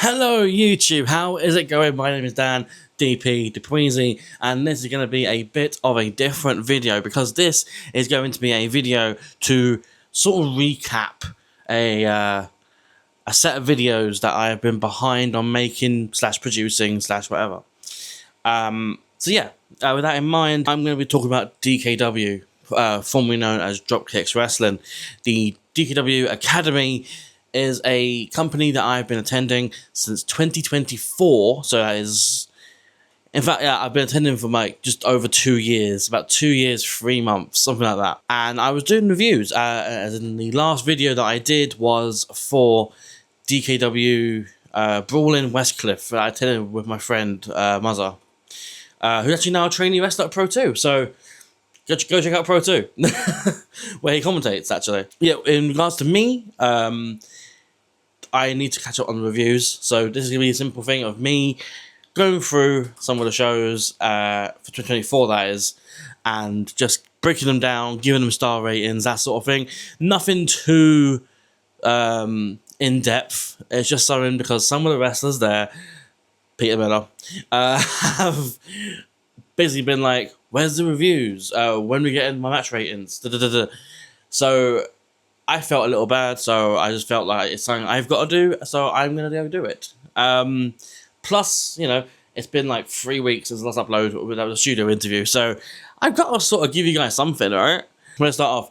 Hello YouTube, how is it going? My name is Dan, DP, Dupuisi, and this is going to be a bit of a different video because this is going to be a video to sort of recap a set of videos that I have been behind on making / producing / whatever. So yeah, with that in mind, I'm going to be talking about DKW, formerly known as Dropkicks Wrestling. The DKW Academy is a company that I've been attending since 2024. So that is, in fact, yeah, I've been attending for like just over 2 years, about 2 years, 3 months, something like that. And I was doing reviews, as in the last video that I did was for DKW Brawl in Westcliff. I attended with my friend Muzza, who's actually now a trainee wrestler at Pro 2. So go check out Pro 2, where he commentates, actually. Yeah, in regards to me, I need to catch up on the reviews. So this is going to be a simple thing of me going through some of the shows for 2024, that is, and just breaking them down, giving them star ratings, that sort of thing. Nothing too in-depth. It's just something because some of the wrestlers there, Peter Miller, have basically been like, where's the reviews? When we get in my match ratings? Da, da, da, da. So I felt a little bad, so I just felt like it's something I've got to do, so I'm going to go do it. Plus, you know, it's been like 3 weeks since the last upload without a studio interview, so I've got to sort of give you guys something, alright? I'm going to start off.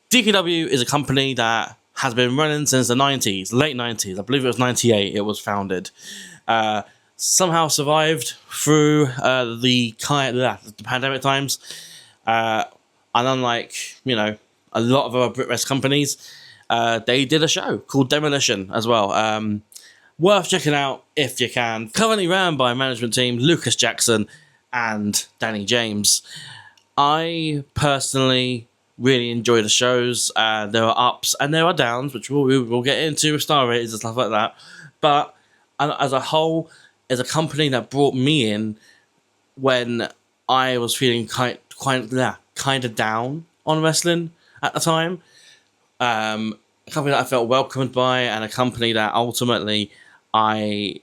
DKW is a company that has been running since the 90s, late 90s. I believe it was 98 it was founded. Somehow survived through the pandemic times. And unlike, you know, a lot of other Brit Rest companies, they did a show called Demolition as well. Worth checking out if you can. Currently ran by management team Lucas Jackson and Danny James. I personally really enjoy the shows. There are ups and there are downs, which we'll get into with star ratings and stuff like that. But as a whole, as a company that brought me in when I was feeling kind of down on wrestling at the time. A company that I felt welcomed by, and a company that ultimately I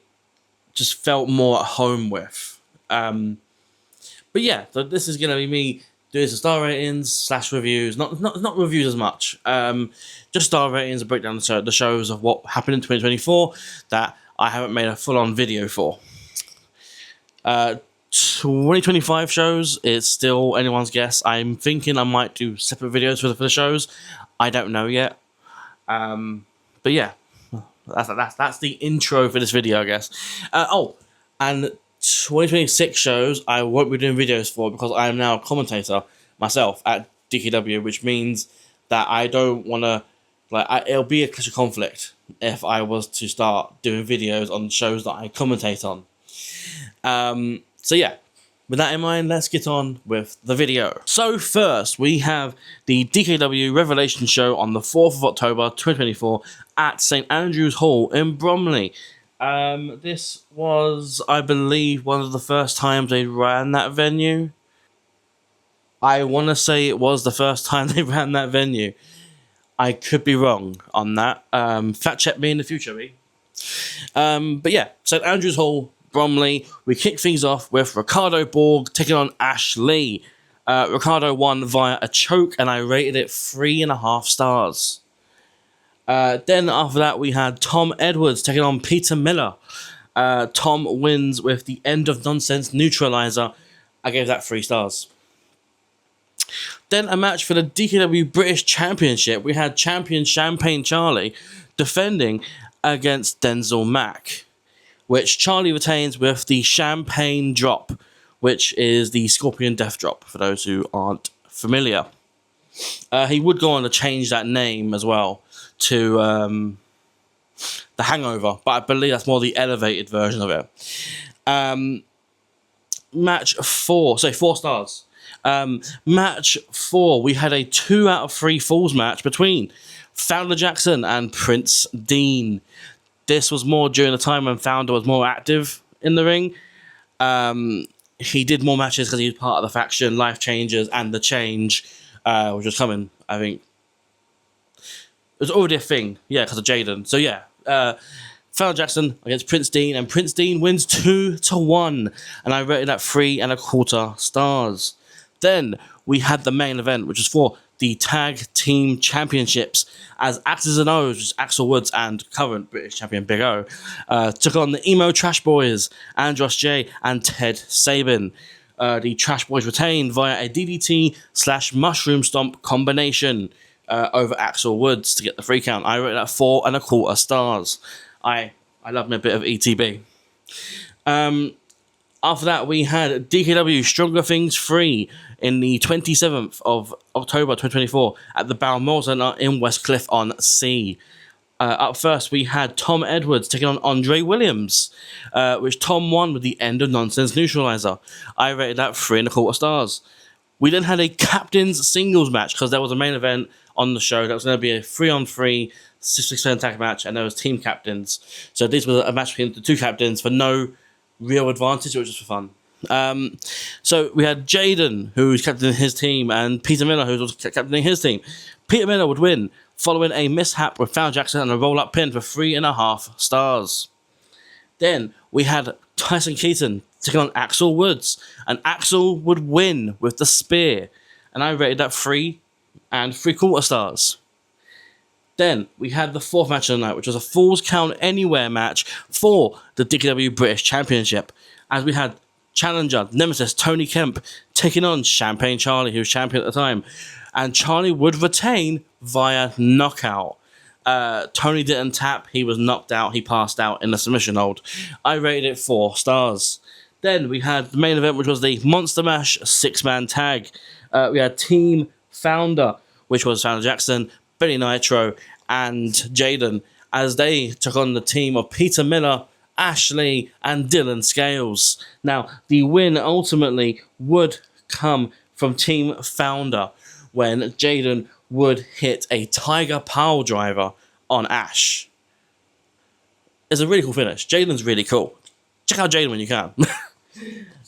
just felt more at home with. But yeah, so this is going to be me doing some star ratings / reviews. Not reviews as much. Just star ratings and break down the shows of what happened in 2024 that I haven't made a full-on video for. 2025 shows, it's still anyone's guess. I'm thinking I might do separate videos for the shows. I don't know yet. But yeah, that's the intro for this video, I guess. And 2026 shows I won't be doing videos for because I am now a commentator myself at DKW, which means that I don't want to, it'll be a clash of conflict if I was to start doing videos on shows that I commentate on. So yeah, with that in mind, let's get on with the video. So first, we have the DKW Revelation show on the 4th of October 2024 at St Andrew's Hall in Bromley. This was, I believe, one of the first times they ran that venue. I want to say it was the first time they ran that venue. I could be wrong on that. Fact check me in the future, me. But yeah, St Andrew's Hall, Bromley. We kick things off with Ricardo Borg taking on Ash Lee. Ricardo won via a choke, and I rated it 3.5 stars. Then after that, we had Tom Edwards taking on Peter Miller. Tom wins with the End of Nonsense neutralizer. I gave that 3 stars. Then a match for the DKW British Championship. We had champion Champagne Charlie defending against Denzel Mack, which Charlie retains with the Champagne Drop, which is the Scorpion Death Drop, for those who aren't familiar. He would go on to change that name as well to the Hangover, but I believe that's more the elevated version of it. Match 4, 4 stars. Match 4, we had a 2 out of 3 falls match between Founder Jackson and Prince Dean. This was more during the time when Founder was more active in the ring. He did more matches because he was part of the faction, Life Changers, and The Change, which was coming, I think. It was already a thing, yeah, because of Jaden. So yeah, Phil Jackson against Prince Dean, and Prince Dean wins 2-1, and I rated that 3.25 stars. Then we had the main event, which was for the Tag Team Championships, as X's and O's, which is Axel Woods and current British champion Big O, took on the Emo Trash Boys, Andros J and Ted Sabin. The Trash Boys retained via a DDT/Mushroom Stomp combination over Axel Woods to get the 3 count. I rated that 4.25 stars. I love me a bit of ETB. After that, we had DKW Stronger Things 3 in the 27th of October 2024 at the Balmoral Centre in Westcliff-On-Sea. Up first, we had Tom Edwards taking on Andre Williams, which Tom won with the end of nonsense neutralizer. I rated that 3.25 stars. We then had a captain's singles match because there was a main event on the show that was going to be a 3-on-3 6-man tag match, and there was team captains. So this was a match between the 2 captains for no real advantage, it was just for fun. So we had Jaden, who was captaining his team, and Peter Miller, who was captaining his team. Peter Miller would win following a mishap with Phil Jackson and a roll-up pin for 3.5 stars. Then we had Tyson Keaton taking on Axel Woods, and Axel would win with the spear, and I rated that 3.75 stars. Then we had the 4th match of the night, which was a Falls Count Anywhere match for the DKW British Championship, as we had challenger Nemesis Tony Kemp taking on Champagne Charlie, who was champion at the time, and Charlie would retain via knockout. Tony didn't tap, he was knocked out, he passed out in the submission hold. I rated it 4 stars. Then we had the main event, which was the Monster Mash 6-man tag. We had Team Founder, which was Founder Jackson, Benny Nitro, and Jaden, as they took on the team of Peter Miller, Ashley, and Dylan Scales. Now, the win ultimately would come from Team Founder when Jaden would hit a Tiger Pile Driver on Ash. It's a really cool finish. Jaden's really cool. Check out Jaden when you can.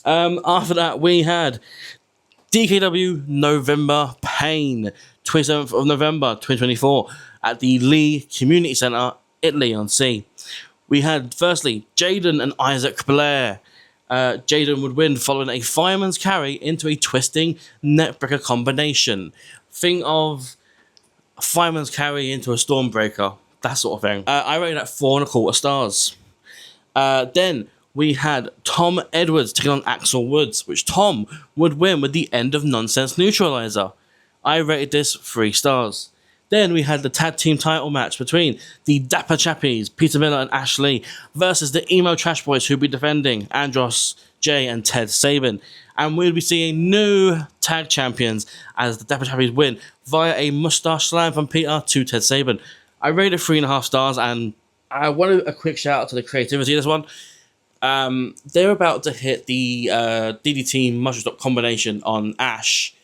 After that, we had DKW November Pain, 27th of November 2024 at the Leigh Community Centre in Leigh-On-Sea. We had, firstly, Jaden and Isaac Blair. Jaden would win following a fireman's carry into a twisting neckbreaker combination. Think of a fireman's carry into a stormbreaker, that sort of thing. I rated that 4.25 stars. Then we had Tom Edwards taking on Axel Woods, which Tom would win with the end of nonsense neutralizer. I rated this 3 stars. Then we had the tag team title match between the Dapper Chappies, Peter Miller and Ashley, versus the Emo Trash Boys, who'd be defending Andros J and Ted Sabin. And we'll be seeing new tag champions as the Dapper Chappies win via a mustache slam from Peter to Ted Sabin. I rated 3.5 stars, and I wanted a quick shout out to the creativity of this one. They're about to hit the DDT mushroom stop combination on Ash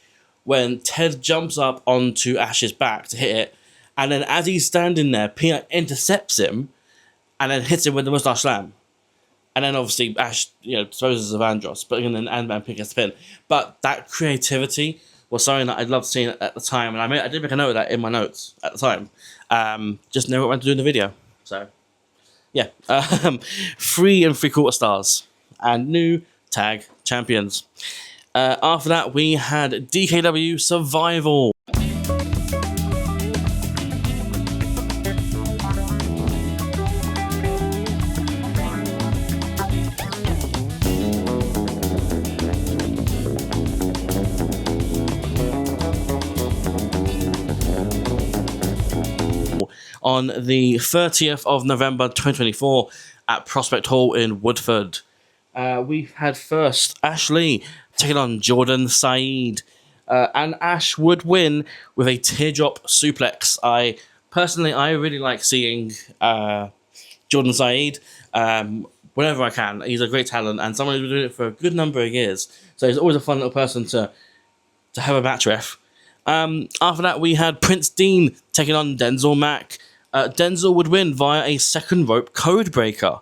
when Ted jumps up onto Ash's back to hit it, and then as he's standing there, Peter intercepts him and then hits him with the mustache slam. And then obviously Ash, disposes of Andros, but then Ant-Man picks the pin. But that creativity was something that I'd love seeing at the time, and I did make a note of that in my notes at the time. Just never went to do in the video. So, yeah. 3.75 stars. And new tag champions. After that, we had DKW Survival. On the 30th of November 2024 at Prospect Hall in Woodford. We've had first Ashley taking on Jordan Saeed. And Ash would win with a teardrop suplex. I really like seeing Jordan Saeed whenever I can. He's a great talent and someone who's been doing it for a good number of years. So he's always a fun little person to have a match with. After that, we had Prince Dean taking on Denzel Mack. Denzel would win via a second rope code breaker.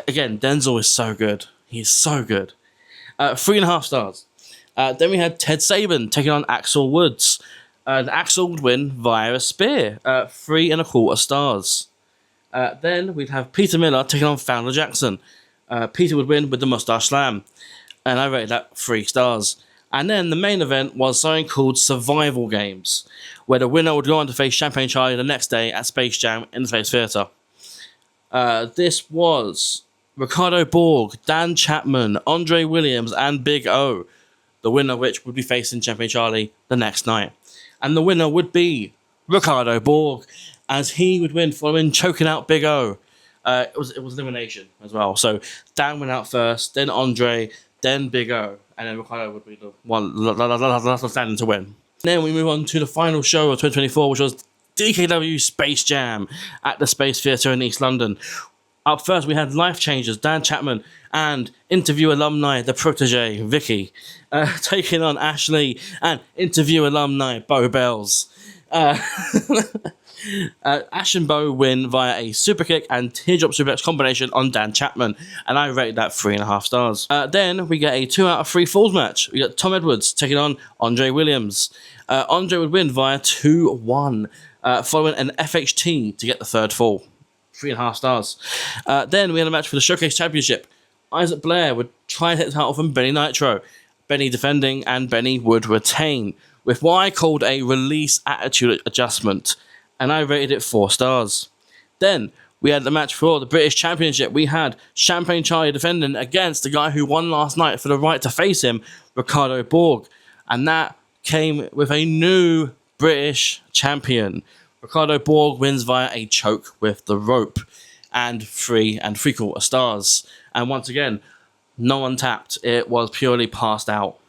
Again, Denzel is so good. He's so good. 3.5 stars. Then we had Ted Sabin taking on Axel Woods. Axel would win via a spear. 3.25 stars. Then we'd have Peter Miller taking on Founder Jackson. Peter would win with the Mustache Slam, and I rated that 3 stars. And then the main event was something called Survival Games, where the winner would go on to face Champagne Charlie the next day at Space Jam in the Space Theatre. This was Ricardo Borg, Dan Chapman, Andre Williams, and Big O, the winner of which would be facing Champagne Charlie the next night. And the winner would be Ricardo Borg, as he would win following choking out Big O. It was elimination as well. So Dan went out first, then Andre, then Big O, and then Ricardo would be the last standing to win. Then we move on to the final show of 2024, which was DKW Space Jam at the Space Theatre in East London. Up first, we had Life Changers, Dan Chapman, and Interview alumni, the protege, Vicky, taking on Ashley, and Interview alumni, Bo Bells. Ash and Bo win via a super kick and teardrop suplex combination on Dan Chapman, and I rated that 3.5 stars. Then we get a 2 out of 3 falls match. We got Tom Edwards taking on Andre Williams. Andre would win via 2-1, following an FHT to get the third fall. 3.5 stars. Then we had a match for the Showcase Championship. Isaac Blair would try and take the title from Benny Nitro. Benny defending, and Benny would retain, with what I called a release attitude adjustment, and I rated it 4 stars. Then we had the match for the British Championship. We had Champagne Charlie defending against the guy who won last night for the right to face him, Ricardo Borg, and that came with a new British champion. Ricardo Borg wins via a choke with the rope, and 3.75 stars. And once again, no one tapped. It was purely passed out.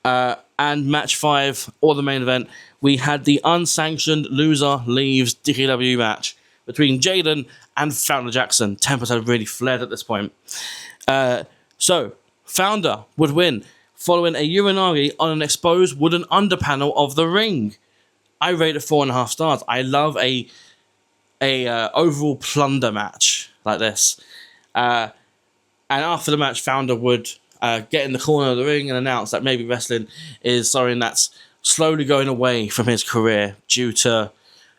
And match 5, or the main event, we had the unsanctioned loser leaves DKW match between Jaden and Founder Jackson. Tempers had really flared at this point. So, Founder would win following a urinari on an exposed wooden underpanel of the ring. I rated 4.5 stars. I love a overall plunder match like this. And after the match, Founder would get in the corner of the ring and announce that maybe wrestling is something that's slowly going away from his career due to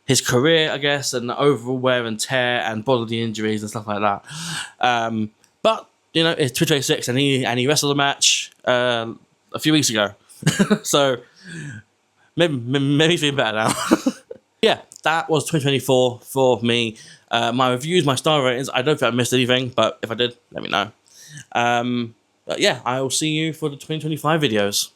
his career, I guess, and the overall wear and tear and bodily injuries and stuff like that. But, you know, it's 2026 and he wrestled a match a few weeks ago. So maybe he's feeling better now. Yeah, that was 2024 for me. My reviews, my star ratings, I don't think I missed anything, but if I did, let me know. But yeah, I will see you for the 2025 videos.